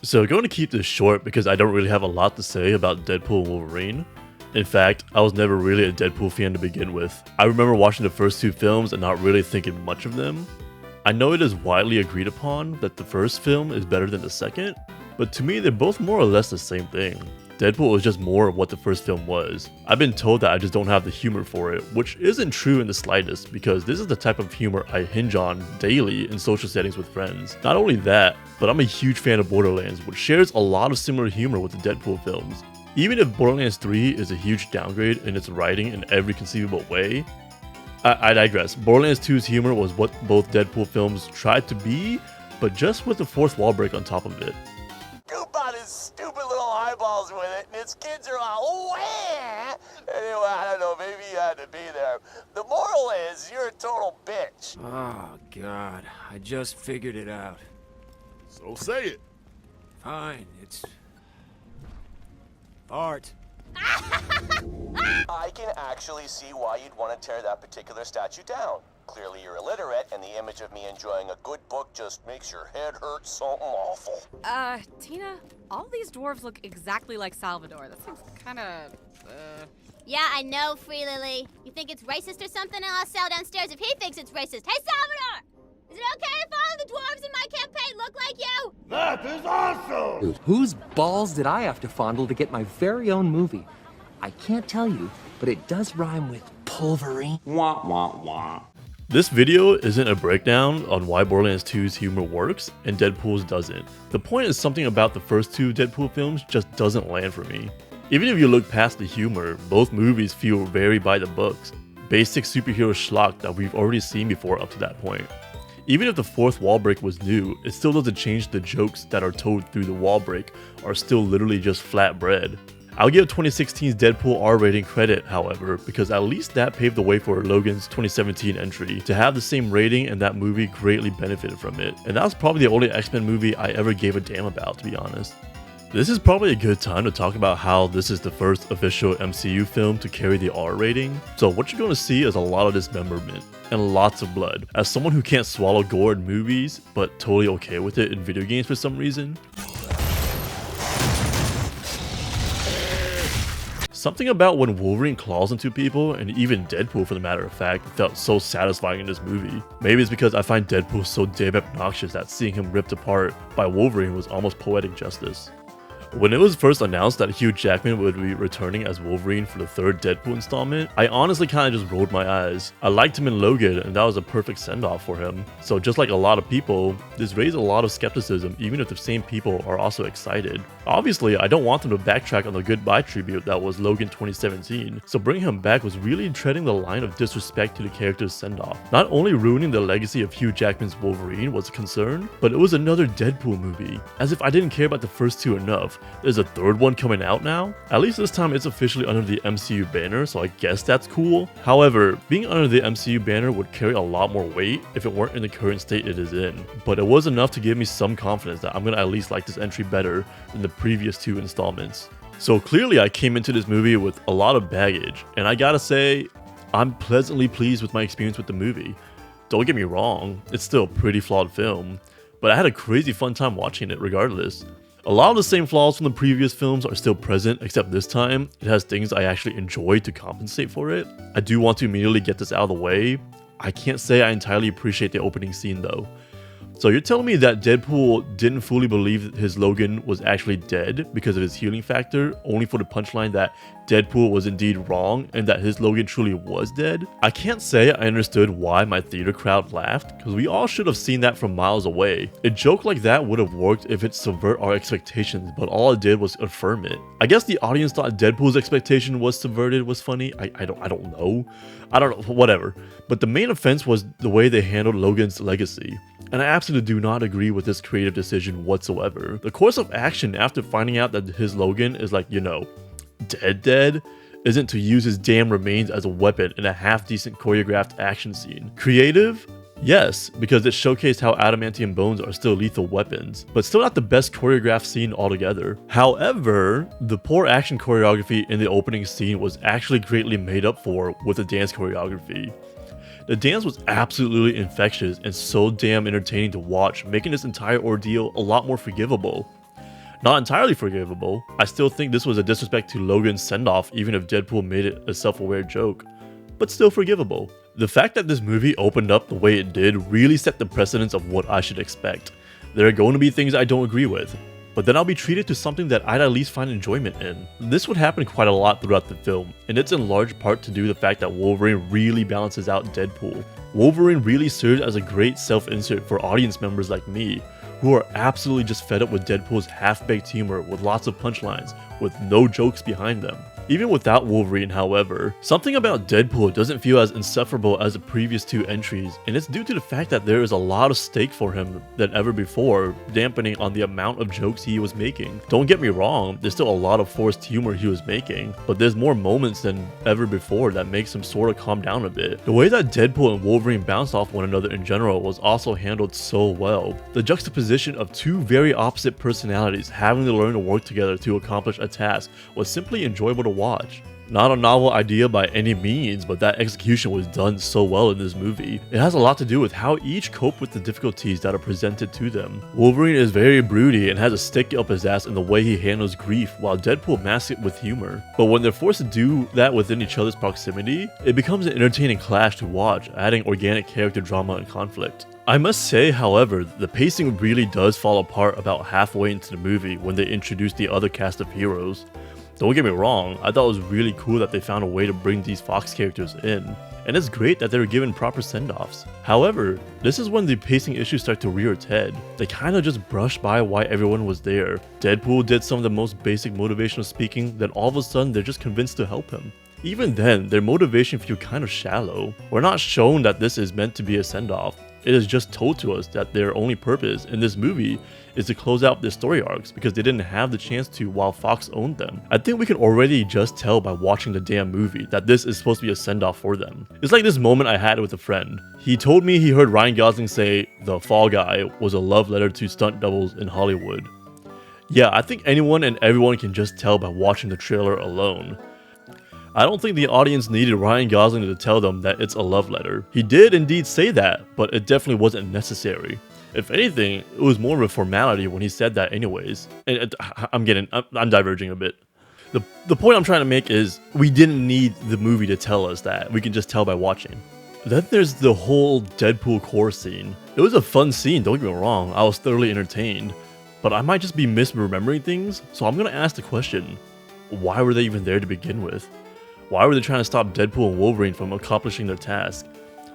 So going to keep this short because I don't really have a lot to say about Deadpool and Wolverine. In fact, I was never really a Deadpool fan to begin with. I remember watching the first two films and not really thinking much of them. I know it is widely agreed upon that the first film is better than the second, but to me they're both more or less the same thing. Deadpool is just more of what the first film was. I've been told that I just don't have the humor for it, which isn't true in the slightest because this is the type of humor I hinge on daily in social settings with friends. Not only that, but I'm a huge fan of Borderlands, which shares a lot of similar humor with the Deadpool films. Even if Borderlands 3 is a huge downgrade in its writing in every conceivable way, I digress. Borderlands 2's humor was what both Deadpool films tried to be, but just with the fourth wall break on top of it. Scoop out his stupid little eyeballs with it, and his kids are all, wah! Anyway, I don't know, maybe you had to be there. The moral is, you're a total bitch. Oh, God. I just figured it out. So say it. Fine, it's... art. I can actually see why you'd want to tear that particular statue down. Clearly you're illiterate, and the image of me enjoying a good book just makes your head hurt something awful. Tina, all these dwarves look exactly like Salvador. That seems kinda, Yeah, I know, Free Lily. You think it's racist or something? I'll sell downstairs if he thinks it's racist. Hey, Salvador! Is it okay if all of the dwarves in my campaign look like you? That is awesome! Dude, whose balls did I have to fondle to get my very own movie? I can't tell you, but it does rhyme with Wolverine. Wah, wah, wah. This video isn't a breakdown on why Borderlands 2's humor works and Deadpool's doesn't. The point is something about the first two Deadpool films just doesn't land for me. Even if you look past the humor, both movies feel very by the books. Basic superhero schlock that we've already seen before up to that point. Even if the fourth wall break was new, it still doesn't change the jokes that are told through the wall break are still literally just flat bread. I'll give 2016's Deadpool R rating credit, however, because at least that paved the way for Logan's 2017 entry. To have the same rating and that movie greatly benefited from it, and that was probably the only X-Men movie I ever gave a damn about, to be honest. This is probably a good time to talk about how this is the first official MCU film to carry the R rating. So what you're going to see is a lot of dismemberment and lots of blood. As someone who can't swallow gore in movies, but totally okay with it in video games for some reason, something about when Wolverine claws into people, and even Deadpool for the matter of fact, felt so satisfying in this movie. Maybe it's because I find Deadpool so damn obnoxious that seeing him ripped apart by Wolverine was almost poetic justice. When it was first announced that Hugh Jackman would be returning as Wolverine for the third Deadpool installment, I honestly kinda just rolled my eyes. I liked him in Logan, and that was a perfect send-off for him. So just like a lot of people, this raised a lot of skepticism even if the same people are also excited. Obviously, I don't want them to backtrack on the goodbye tribute that was Logan 2017, so bringing him back was really treading the line of disrespect to the character's send-off. Not only ruining the legacy of Hugh Jackman's Wolverine was a concern, but it was another Deadpool movie. As if I didn't care about the first two enough. There's a third one coming out now? At least this time it's officially under the MCU banner, so I guess that's cool. However, being under the MCU banner would carry a lot more weight if it weren't in the current state it is in. But it was enough to give me some confidence that I'm gonna at least like this entry better than the previous two installments. So clearly I came into this movie with a lot of baggage, and I gotta say, I'm pleasantly pleased with my experience with the movie. Don't get me wrong, it's still a pretty flawed film, but I had a crazy fun time watching it regardless. A lot of the same flaws from the previous films are still present, except this time, it has things I actually enjoyed to compensate for it. I do want to immediately get this out of the way. I can't say I entirely appreciate the opening scene though. So you're telling me that Deadpool didn't fully believe his Logan was actually dead because of his healing factor, only for the punchline that Deadpool was indeed wrong and that his Logan truly was dead? I can't say I understood why my theater crowd laughed, because we all should have seen that from miles away. A joke like that would have worked if it subvert our expectations, but all it did was affirm it. I guess the audience thought Deadpool's expectation was subverted was funny. I don't know. Whatever. But the main offense was the way they handled Logan's legacy. And I absolutely do not agree with this creative decision whatsoever. The course of action after finding out that his Logan is like, you know, dead, isn't to use his damn remains as a weapon in a half-decent choreographed action scene. Creative? Yes, because it showcased how adamantium bones are still lethal weapons, but still not the best choreographed scene altogether. However, the poor action choreography in the opening scene was actually greatly made up for with the dance choreography. The dance was absolutely infectious and so damn entertaining to watch, making this entire ordeal a lot more forgivable. Not entirely forgivable. I still think this was a disrespect to Logan's send-off even if Deadpool made it a self-aware joke, but still forgivable. The fact that this movie opened up the way it did really set the precedence of what I should expect. There are going to be things I don't agree with, but then I'll be treated to something that I'd at least find enjoyment in. This would happen quite a lot throughout the film, and it's in large part to do with the fact that Wolverine really balances out Deadpool. Wolverine really serves as a great self-insert for audience members like me, who are absolutely just fed up with Deadpool's half-baked humor with lots of punchlines, with no jokes behind them. Even without Wolverine, however, something about Deadpool doesn't feel as insufferable as the previous two entries, and it's due to the fact that there is a lot of stake for him than ever before, dampening on the amount of jokes he was making. Don't get me wrong, there's still a lot of forced humor he was making, but there's more moments than ever before that makes him sort of calm down a bit. The way that Deadpool and Wolverine bounced off one another in general was also handled so well. The juxtaposition of two very opposite personalities having to learn to work together to accomplish a task was simply enjoyable to watch. Not a novel idea by any means, but that execution was done so well in this movie. It has a lot to do with how each cope with the difficulties that are presented to them. Wolverine is very broody and has a stick up his ass in the way he handles grief, while Deadpool masks it with humor. But when they're forced to do that within each other's proximity, it becomes an entertaining clash to watch, adding organic character drama and conflict. I must say, however, the pacing really does fall apart about halfway into the movie when they introduce the other cast of heroes. Don't get me wrong, I thought it was really cool that they found a way to bring these Fox characters in, and it's great that they were given proper send-offs. However, this is when the pacing issues start to rear its head. They kinda just brush by why everyone was there. Deadpool did some of the most basic motivational speaking, then all of a sudden they're just convinced to help him. Even then, their motivation feels kind of shallow. We're not shown that this is meant to be a send-off. It is just told to us that their only purpose in this movie is to close out their story arcs because they didn't have the chance to while Fox owned them. I think we can already just tell by watching the damn movie that this is supposed to be a send-off for them. It's like this moment I had with a friend. He told me he heard Ryan Gosling say The Fall Guy was a love letter to stunt doubles in Hollywood. Yeah, I think anyone and everyone can just tell by watching the trailer alone. I don't think the audience needed Ryan Gosling to tell them that it's a love letter. He did indeed say that, but it definitely wasn't necessary. If anything, it was more of a formality when he said that anyways. And I'm diverging a bit. The point I'm trying to make is we didn't need the movie to tell us that. We can just tell by watching. Then there's the whole Deadpool core scene. It was a fun scene, don't get me wrong. I was thoroughly entertained. But I might just be misremembering things, so I'm gonna ask the question, why were they even there to begin with? Why were they trying to stop Deadpool and Wolverine from accomplishing their task?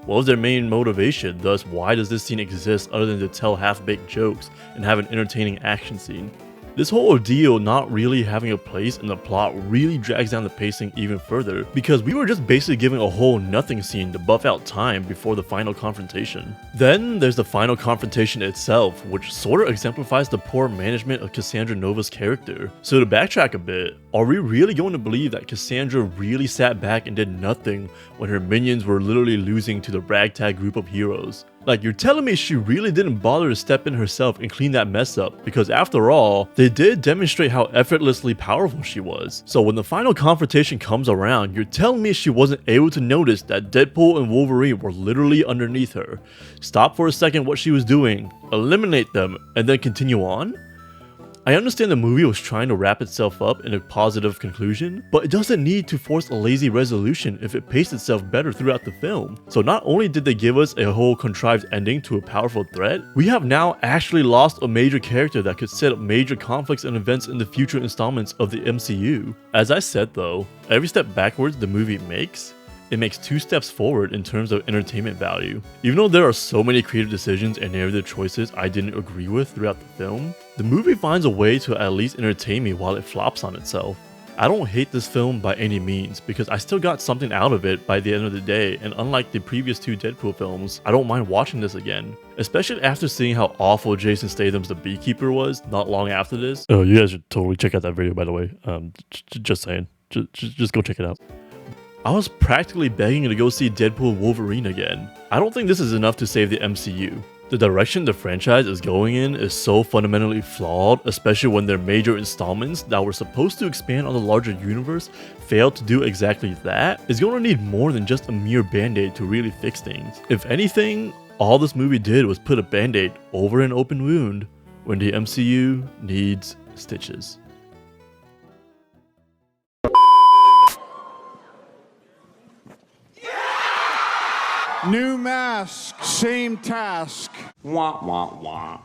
What was their main motivation? Thus, why does this scene exist other than to tell half-baked jokes and have an entertaining action scene? This whole ordeal not really having a place in the plot really drags down the pacing even further because we were just basically given a whole nothing scene to buff out time before the final confrontation. Then there's the final confrontation itself, which sort of exemplifies the poor management of Cassandra Nova's character. So to backtrack a bit, are we really going to believe that Cassandra really sat back and did nothing when her minions were literally losing to the ragtag group of heroes? Like, you're telling me she really didn't bother to step in herself and clean that mess up, because after all, they did demonstrate how effortlessly powerful she was. So when the final confrontation comes around, you're telling me she wasn't able to notice that Deadpool and Wolverine were literally underneath her, stop for a second what she was doing, eliminate them, and then continue on? I understand the movie was trying to wrap itself up in a positive conclusion, but it doesn't need to force a lazy resolution if it paced itself better throughout the film. So not only did they give us a whole contrived ending to a powerful threat, we have now actually lost a major character that could set up major conflicts and events in the future installments of the MCU. As I said though, every step backwards the movie makes, it makes 2 steps forward in terms of entertainment value. Even though there are so many creative decisions and narrative choices I didn't agree with throughout the film, the movie finds a way to at least entertain me while it flops on itself. I don't hate this film by any means because I still got something out of it by the end of the day, and unlike the previous 2 Deadpool films, I don't mind watching this again. Especially after seeing how awful Jason Statham's The Beekeeper was not long after this. Oh, you guys should totally check out that video by the way, just saying, just go check it out. I was practically begging to go see Deadpool Wolverine again. I don't think this is enough to save the MCU. The direction the franchise is going in is so fundamentally flawed, especially when their major installments that were supposed to expand on the larger universe failed to do exactly that. It's going to need more than just a mere band-aid to really fix things. If anything, all this movie did was put a band-aid over an open wound when the MCU needs stitches. New mask, same task. Wah, wah, wah.